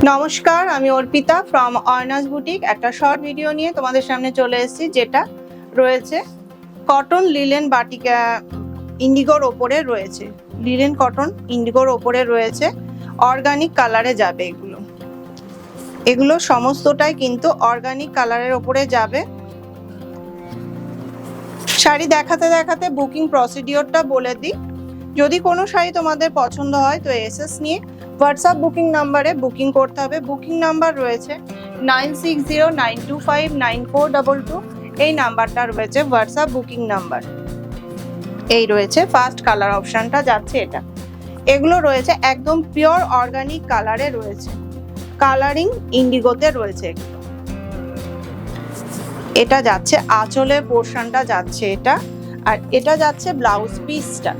নমস্কার, আমি Arpita from অর্নাস boutique. একটা শর্ট ভিডিও নিয়ে তোমাদের সামনে চলে এসেছি, যেটা রয়েছে কটন লিলেন বাটিকা ইন্ডিগোর ওপরে রয়েছে। লিলেন কটন ইন্ডিগোর ওপরে রয়েছে, অর্গানিক কালারে যাবে। এগুলো সমস্তটাই কিন্তু অর্গানিক কালারের ওপরে যাবে। শাড়ি দেখাতে দেখাতে বুকিং প্রসিডিওরটা বলে দিই। যদি কোনো শাড়ি তোমাদের পছন্দ হয় তো এসএস নিয়ে হোয়াটসঅ্যাপ বুকিং নাম্বারে বুকিং করতে হবে। বুকিং নাম্বার রয়েছে 9609259422। এই নাম্বারটা রয়েছে হোয়াটসঅ্যাপ বুকিং নাম্বার। এই রয়েছে ফার্স্ট কালার অপশনটা যাচ্ছে এটা। এগুলো রয়েছে একদম পিওর অর্গানিক কালারে রয়েছে, কালারিং ইন্ডিগোতে রয়েছে এগুলো। এটা যাচ্ছে আঁচলের পোর্শনটা যাচ্ছে এটা, আর এটা যাচ্ছে ব্লাউজ পিসটা।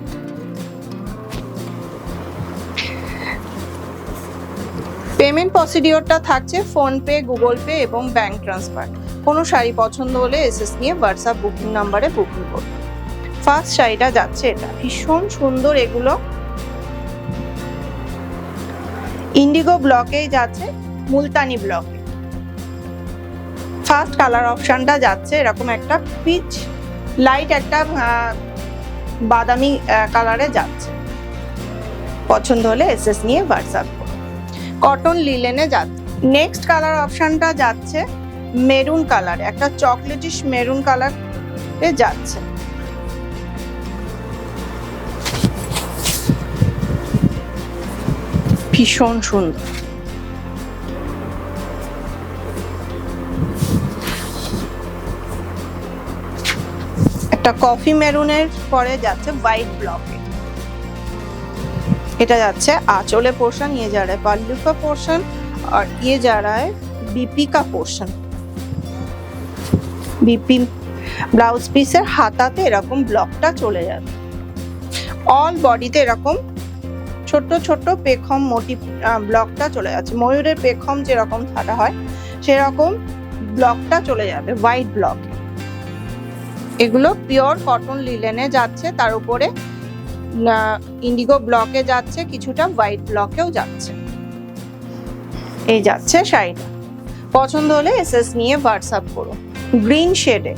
পেমেন্ট প্রসিডিওরটা থাকছে ফোনপে, গুগল পে এবং ব্যাংক ট্রান্সফার। কোনো শাড়ি পছন্দ হলে এসএস নিয়ে হোয়াটসঅ্যাপ বুকিং নাম্বারে বুকিং করুন। ফার্স্ট শাড়িটা যাচ্ছে এটা, ভীষণ সুন্দর। এগুলো ইন্ডিগো ব্লকেই যাচ্ছে, মুলতানি ব্লকে। ফার্স্ট কালার অপশনটা যাচ্ছে এরকম একটা পিচ লাইট, একটা বাদামি কালারে যাচ্ছে। পছন্দ হলে এসএস নিয়ে হোয়াটসঅ্যাপ করুন। কটন লিলেনে যাচ্ছে। নেক্সট কালার অপশনটা যাচ্ছে মেরুন কালার, একটা চকলেটিশ মেরুন কালারে যাচ্ছে। ভীষণ সুন্দর। একটা কফি মেরুনের পরে যাচ্ছে হোয়াইট ব্লকে। এটা যাচ্ছে आंचले पोर्शन, ये जा रहा है पल्लू का पोर्शन और ये जा रहा है बीपी का पोर्शन। बीपी ব্লাউজ পিসের হাতাতে এরকম ব্লকটা চলে যাবে। অল বডিতে এরকম ছোট ছোট পেখম মোটিভ ব্লকটা চলে যাচ্ছে। ময়ূরের পেখম যেরকম থাকা হয় সেরকম ব্লকটা চলে যাবে, হোয়াইট ব্লক। এগুলো পিওর কটন লিলেনে যাচ্ছে, তার উপরে ইন্ডিগো ব্লকে যাচ্ছে, কিছুটা হোয়াইট ব্লকেও যাচ্ছে। এই যাচ্ছে শাড়িটা। পছন্দ হলে এসএস নিয়ে হোয়াটসঅ্যাপ করো। গ্রিন শেডে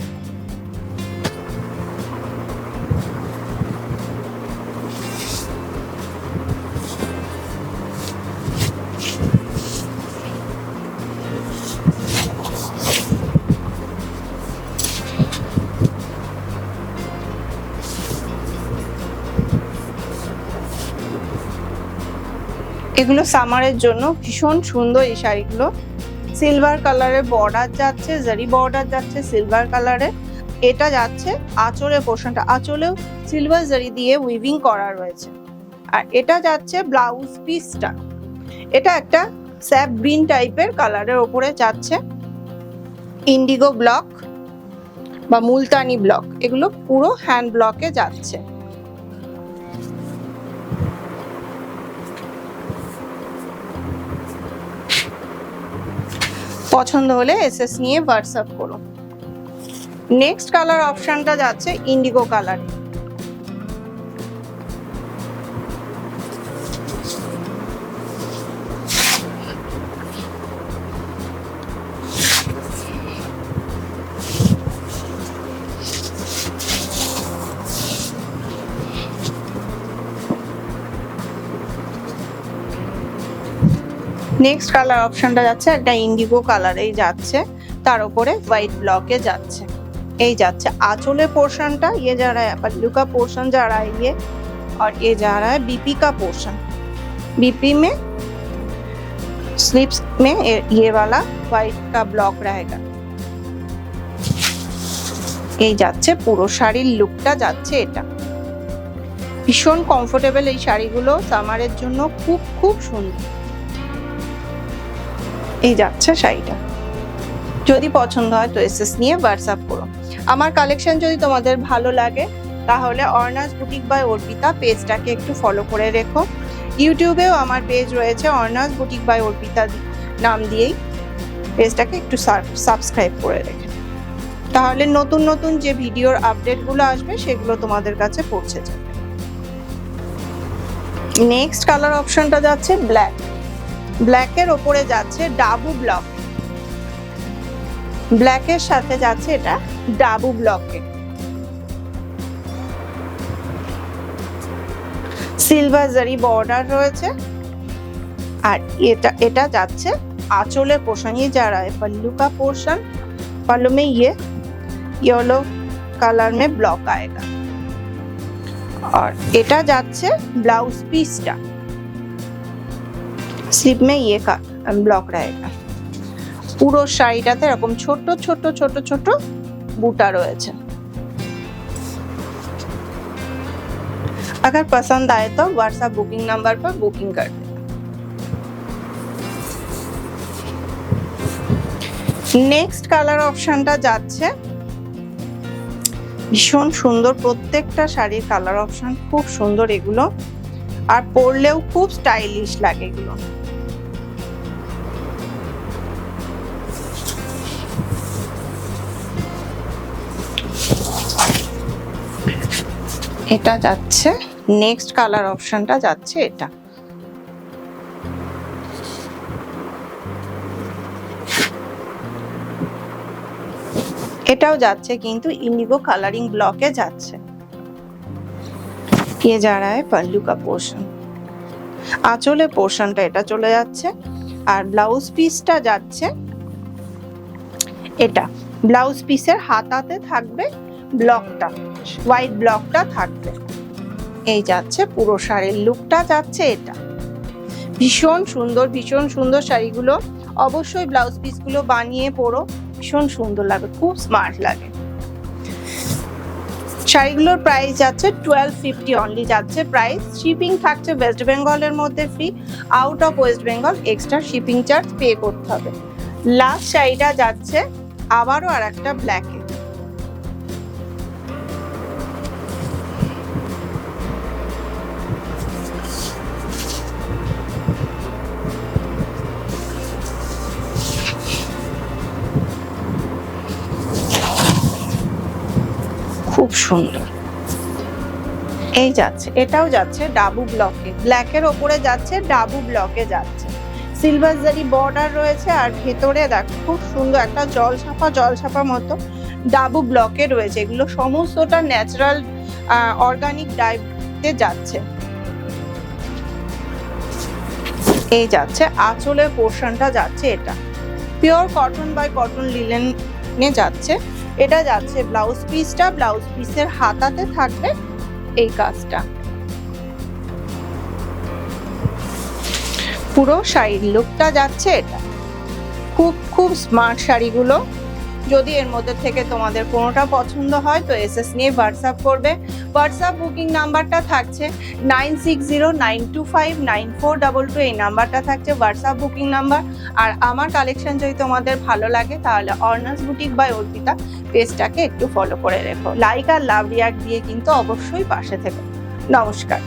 এগুলো সামারের জন্য ভীষণ সুন্দর। এই শাড়িগুলো সিলভার কালারের বর্ডার যাচ্ছে, জারি বর্ডার যাচ্ছে সিলভার কালারে। এটা যাচ্ছে আঁচলের পোর্শনটা, আঁচলেও সিলভার জারি দিয়ে উইভিং করা রয়েছে। আর এটা যাচ্ছে ব্লাউজ পিসটা। এটা একটা স্যাপ গ্রিন টাইপের কালারের ওপরে যাচ্ছে, ইন্ডিগো ব্লক বা মুলতানি ব্লক। এগুলো পুরো হ্যান্ড ব্লকে যাচ্ছে। পছন্দ হলে এসএস নিয়ে হোয়াটসঅ্যাপ করো। নেক্সট কালার অপশনটা যাচ্ছে ইন্ডিগো কালার। নেক্সট কালার অপশনটা যাচ্ছে একটা ইন্ডিগো কালারেই যাচ্ছে, তার উপরে হোয়াইট ব্লকে যাচ্ছে। এই যাচ্ছে आंचले पोर्शनটা, ये जा रहा है पल्लू का पोर्शन जा रहा है ये, और ये जा रहा है बीपी का पोर्शन। बीपी में स्लीव्स में ये वाला व्हाइट का ब्लॉक रहेगा। এই যাচ্ছে পুরো শাড়ির লুকটা যাচ্ছে এটা। ভীষণ কমফোর্টেবল এই শাড়িগুলো, সামারের জন্য খুব খুব সুন্দর। এই যাচ্ছে শাড়িটা। যদি পছন্দ হয় তো এসএস নিয়ে হোয়াটসঅ্যাপ করো। আমার কালেকশন যদি তোমাদের ভালো লাগে তাহলে অর্নাস বুটিক বাই অর্পিতা পেজটাকে একটু ফলো করে রেখো। ইউটিউবেও আমার পেজ রয়েছে অর্নাস বুটিক বাই অর্পিতা নাম দিয়েই, পেজটাকে একটু সাবস্ক্রাইব করে রেখে, তাহলে নতুন নতুন যে ভিডিওর আপডেটগুলো আসবে সেগুলো তোমাদের কাছে পৌঁছে যাবে। নেক্সট কালার অপশনটা যাচ্ছে ব্ল্যাক। ব্ল্যাকের ওপরে যাচ্ছে ডাবু ব্লক, ব্ল্যাকের সাথে যাচ্ছে এটা ডাবু ব্লকে। সিলভার জারি বর্ডার রয়েছে আর এটা যাচ্ছে आंचल पोर्शन। ये जा रहा है पल्लू का पोर्शन, पल्लू में ये येलो कलर में ब्लॉक आएगा और এটা যাচ্ছে ब्लाउज पीसটা, स्लीव में ये का ब्लॉक रहेगा। পুরো শাড়িটাতে এরকম ছোট ছোট ছোট ছোট বুটা রয়েছে। अगर पसंद आए तो व्हाट्सएप बुकिंग नंबर पर बुकिंग कर दें। नेक्स्ट कलर অপশনটা যাচ্ছে ভীষণ সুন্দর, প্রত্যেকটা শাড়ির কালার অপশন খুব সুন্দর এগুলো, আর পরলেও খুব স্টাইলিশ লাগে এগুলো। এটা যাচ্ছে নেক্সট কালার অপশনটা যাচ্ছে এটা। এটাও যাচ্ছে কিন্তু इंडिगो कलरिंग ब्लॉके যাচ্ছে। ये जा रहा है पल्लू का पोर्शन, आंचले पोर्शनটা এটা চলে যাচ্ছে আর ব্লাউজ পিসটা যাচ্ছে এটা। ব্লাউজ পিসের হাতাতে থাকবে ব্লকটা, হোয়াইট ব্লকটা থাকবে। এই যাচ্ছে পুরো শাড়ির লুকটা যাচ্ছে এটা। ভীষণ সুন্দর শাড়িগুলো অবশ্যই ব্লাউজ পিসগুলো বানিয়ে পরো, ভীষণ সুন্দর লাগে, খুব স্মার্ট লাগে। শাড়িগুলোর প্রাইস যাচ্ছে 1250 অনলি যাচ্ছে প্রাইস। শিপিং থাকছে ওয়েস্ট বেঙ্গলের মধ্যে free, out of West Bengal extra shipping charge pay করতে হবে। লাস্ট শাড়িটা যাচ্ছে আবারও আর একটা ব্ল্যাকে। খুব সুন্দর এই যাচ্ছে, এটাও যাচ্ছে ডাবু ব্লকে, ব্ল্যাকের ওপরে যাচ্ছে ডাবু ব্লকে যাচ্ছে। সিলভার জারি বর্ডার রয়েছে আর ভেতরে দেখো খুব সুন্দর একটা জলছাপা মতো ডাবু ব্লকে রয়েছে। এগুলো সমস্তটা ন্যাচারাল অর্গানিক ডাইতে যাচ্ছে। এই যাচ্ছে আঁচলের পোর্শনটা যাচ্ছে এটা পিওর কটন বাই কটন লিনেনে যাচ্ছে। এটা যাচ্ছে ব্লাউজ পিসটা, ব্লাউজ পিসের হাতাতে থাকবে এই কাজটা। পুরো শাড়ির লুকটা যাচ্ছে এটা। খুব স্মার্ট শাড়িগুলো। যদি এর মধ্যে থেকে তোমাদের কোনোটা পছন্দ হয় তো এসএস নিয়ে হোয়াটসঅ্যাপ করবে। হোয়াটসঅ্যাপ বুকিং নাম্বারটা থাকছে 9609259422, এই নাম্বারটা থাকছে হোয়াটসঅ্যাপ বুকিং নাম্বার। আর আমার কালেকশন যদি তোমাদের ভালো লাগে তাহলে অর্নাস বুটিক বাই অর্পিতা পেজটাকে একটু ফলো করে রেখো। লাইক আর লাভ রিয়াক্ট দিয়ে কিন্তু অবশ্যই পাশে থেকো। নমস্কার।